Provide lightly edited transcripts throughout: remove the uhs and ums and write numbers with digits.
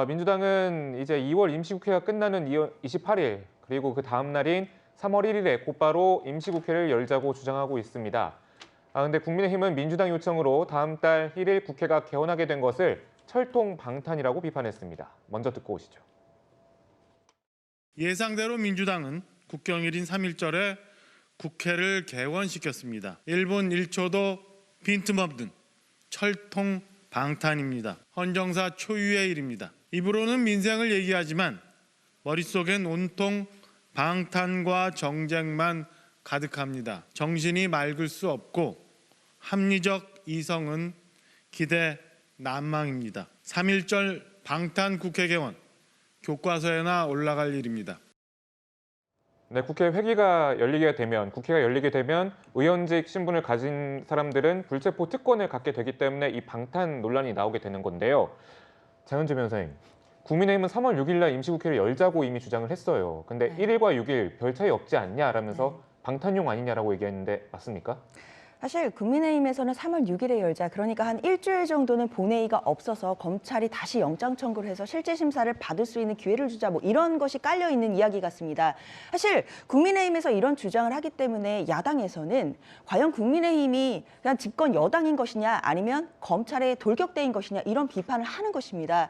민주당은 이제 2월 임시국회가 끝나는 28일 그리고 그 다음 날인 3월 1일에 곧바로 임시국회를 열자고 주장하고 있습니다. 근데 국민의힘은 민주당 요청으로 다음 달 1일 국회가 개원하게 된 것을 철통 방탄이라고 비판했습니다. 먼저 듣고 오시죠. 예상대로 민주당은 국경일인 3.1절에 국회를 개원시켰습니다. 1분 1초도 빈틈없는 철통 방탄입니다. 헌정사 초유의 일입니다. 입으로는 민생을 얘기하지만 머릿속엔 온통 방탄과 정쟁만 가득합니다. 정신이 맑을 수 없고 합리적 이성은 기대 난망입니다. 3.1절 방탄 국회 개원, 교과서에나 올라갈 일입니다. 네, 국회가 열리게 되면 의원직 신분을 가진 사람들은 불체포 특권을 갖게 되기 때문에 이 방탄 논란이 나오게 되는 건데요. 장현주 변호사님, 국민의힘은 3월 6일 날 임시국회를 열자고 이미 주장을 했어요. 근데 1일과 6일 별 차이 없지 않냐라면서 방탄용 아니냐라고 얘기했는데 맞습니까? 사실 국민의힘에서는 3월 6일에 열자, 그러니까 한 일주일 정도는 본회의가 없어서 검찰이 다시 영장 청구를 해서 실질 심사를 받을 수 있는 기회를 주자, 뭐 이런 것이 깔려 있는 이야기 같습니다. 사실 국민의힘에서 이런 주장을 하기 때문에 야당에서는 과연 국민의힘이 그냥 집권 여당인 것이냐 아니면 검찰의 돌격대인 것이냐 이런 비판을 하는 것입니다.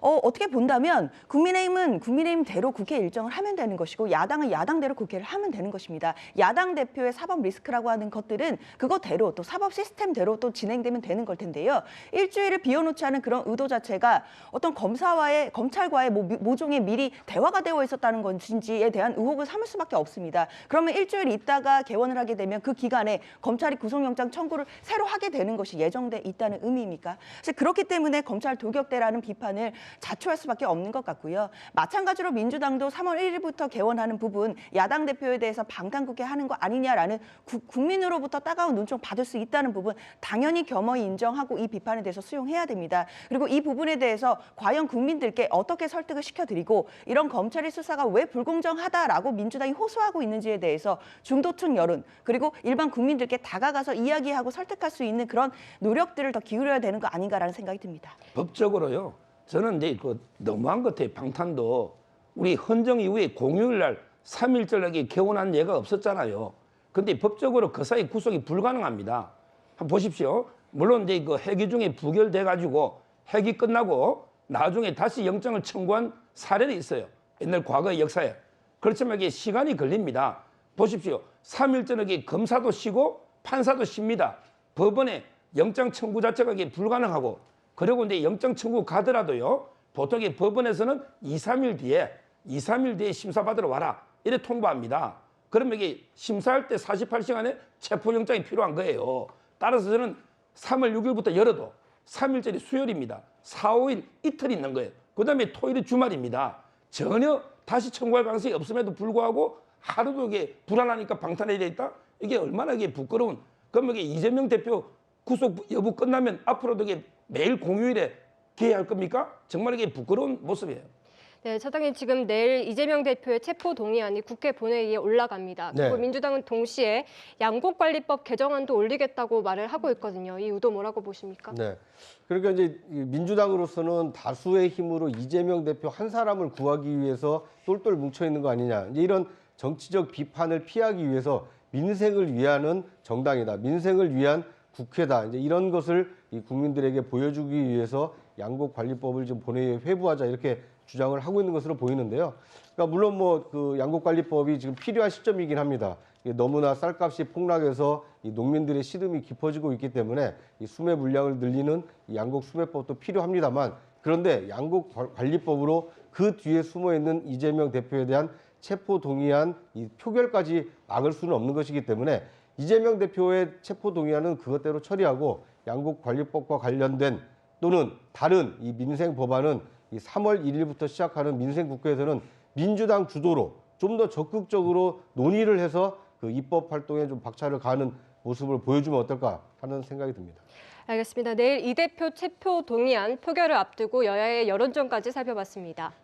어떻게 본다면 국민의힘은 국민의힘대로 국회 일정을 하면 되는 것이고 야당은 야당대로 국회를 하면 되는 것입니다. 야당 대표의 사법 리스크라고 하는 것들은 그거대로 또 사법 시스템대로 또 진행되면 되는 걸 텐데요. 일주일을 비워놓지 않은 그런 의도 자체가 어떤 검찰과의 모종의 미리 대화가 되어 있었다는 것인지에 대한 의혹을 삼을 수밖에 없습니다. 그러면 일주일 있다가 개원을 하게 되면 그 기간에 검찰이 구속영장 청구를 새로 하게 되는 것이 예정돼 있다는 의미입니까? 사실 그렇기 때문에 검찰 돌격대라는 비판을 자초할 수밖에 없는 것 같고요. 마찬가지로 민주당도 3월 1일부터 개원하는 부분, 야당 대표에 대해서 방탄국회 하는 거 아니냐라는 국민으로부터 따가운 눈총 받을 수 있다는 부분 당연히 겸허히 인정하고 이 비판에 대해서 수용해야 됩니다. 그리고 이 부분에 대해서 과연 국민들께 어떻게 설득을 시켜드리고 이런 검찰의 수사가 왜 불공정하다라고 민주당이 호소하고 있는지에 대해서 중도층 여론 그리고 일반 국민들께 다가가서 이야기하고 설득할 수 있는 그런 노력들을 더 기울여야 되는 거 아닌가라는 생각이 듭니다. 법적으로요. 저는 이제 너무한 것 같아요. 방탄도 우리 헌정 이후에 공휴일 날 3.1절에 개원한 예가 없었잖아요. 근데 법적으로 그 사이 구속이 불가능합니다. 한번 보십시오. 물론 이제 회기 중에 부결돼 가지고 회기 끝나고 나중에 다시 영장을 청구한 사례도 있어요. 옛날 과거의 역사에. 그렇지만 이게 시간이 걸립니다. 보십시오. 3.1절에 검사도 쉬고 판사도 쉽니다. 법원에 영장 청구 자체가 이게 불가능하고 그리고 이제 영장 청구 가더라도요. 보통 법원에서는 2, 3일 뒤에 심사받으러 와라. 이래 통보합니다. 그러면 이게 심사할 때 48시간의 체포영장이 필요한 거예요. 따라서 저는 3월 6일부터 열어도 3일절이 수요일입니다. 4, 5일 이틀 있는 거예요. 그 다음에 토요일이 주말입니다. 전혀 다시 청구할 가능성이 없음에도 불구하고 하루도 이게 불안하니까 방탄해야 되겠다? 이게 얼마나 이게 부끄러운. 그러면 이게 이재명 대표 구속 여부 끝나면 앞으로도 이게 매일 공휴일에 개회할 겁니까? 정말 이게 부끄러운 모습이에요. 네, 차장님 지금 내일 이재명 대표의 체포 동의안이 국회 본회의에 올라갑니다. 그리고 민주당은 동시에 양곡관리법 개정안도 올리겠다고 말을 하고 있거든요. 이 의도 뭐라고 보십니까? 네, 그러니까 이제 민주당으로서는 다수의 힘으로 이재명 대표 한 사람을 구하기 위해서 똘똘 뭉쳐 있는 거 아니냐. 이제 이런 정치적 비판을 피하기 위해서 민생을 위하는 정당이다. 민생을 위한 국회다. 이제 이런 것을 이 국민들에게 보여주기 위해서 양곡관리법을 좀 본회의에 회부하자 이렇게 주장을 하고 있는 것으로 보이는데요. 그러니까 물론 그 양곡관리법이 지금 필요한 시점이긴 합니다. 너무나 쌀값이 폭락해서 이 농민들의 시름이 깊어지고 있기 때문에 이 수매 물량을 늘리는 이 양곡 수매법도 필요합니다만 그런데 양곡관리법으로 그 뒤에 숨어 있는 이재명 대표에 대한 체포 동의안 이 표결까지 막을 수는 없는 것이기 때문에 이재명 대표의 체포 동의안은 그것대로 처리하고 양곡관리법과 관련된 또는 다른 이 민생 법안은 이 3월 1일부터 시작하는 민생국회에서는 민주당 주도로 좀 더 적극적으로 논의를 해서 그 입법 활동에 좀 박차를 가하는 모습을 보여주면 어떨까 하는 생각이 듭니다. 알겠습니다. 내일 이 대표 체포 동의안 표결을 앞두고 여야의 여론전까지 살펴봤습니다.